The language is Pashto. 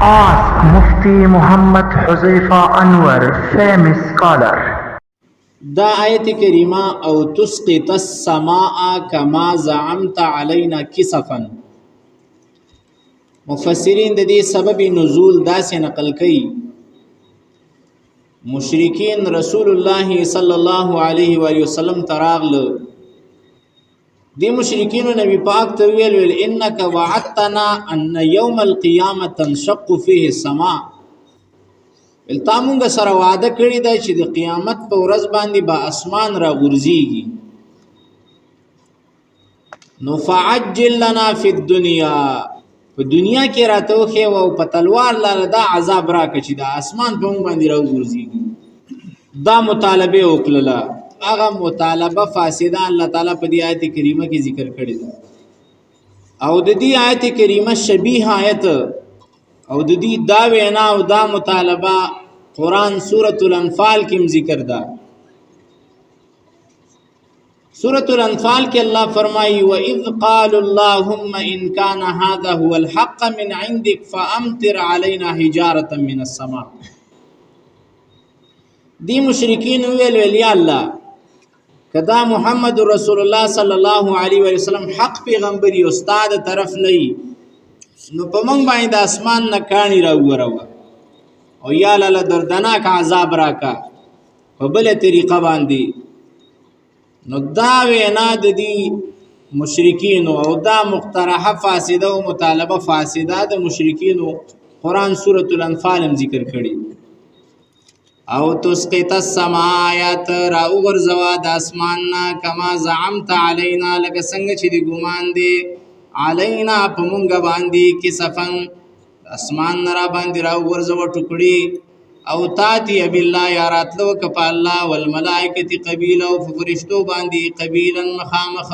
Ask Mufti Muhammad Huzaifa Anwar, famous scholar. دا آیت کریمه او تسقط السماء کما زعمت علینا کسفا، مفسرین د دې سبب نزول داسې نقل کوي. مشرکین رسول الله صلی الله علیه و وسلم تراغله، دی مشرکین نبی پاک ته ویل انک وعدتنا ان یوم القیامه تنشق فيه السماء، التامونګه سره وعده کړی دی چې د قیامت په ورځ باندې با اسمان را غورځيږي. نو فعجل لنا فی الدنیا، په دنیا کې راته وخی او په تلوار لاله دا عذاب راکړي چې د اسمان په مونږ باندې را غورځيږي. دا مطالبه وکړه، هغه مطالبه فاسده الله تعالی په دې آیت کریمه کې ذکر کړی ده. او د دې آیت کریمه شبیه آیت او د دې دا وینا او دا مطالبه قرآن سورۃ الانفال کې ذکر ده. سورۃ الانفال کې الله فرمایي وَإِذْ قَالُوا اللَّهُمَّ إِنْ كَانَ هَذَا هُوَ الْحَقَّ مِنْ عِنْدِكَ فَأَمْطِرْ عَلَيْنَا حِجَارَةً مِنَ السَّمَاءِ. دی مشرکین ویل یا الله کدا محمد رسول الله صلی الله علیه و سلم حق پیغمبري استاد طرف نه نو په مونږ باندې د اسمان نه کانی راوړو او یا لاله دردناک عذاب راکا په بل طریقه باندې. نو دا وینا د دې مشرکین او دا مقترحه فاسده او مطالبه فاسده د مشرکین قرآن سورۃ الانفال هم ذکر کړي. او تسقط السماء آیات راو ورزوا د اسمان نا کما زعمت علینا، لکه څنګه چې دی ګمان دی علینا په مونږ باندې کې صفن اسمان را باندې راو ورزوا ټوکړي. او تاتی بالله یا راتلو کپ الله والملائکه قبیله او فرشتو باندې قبیلا مخامخ.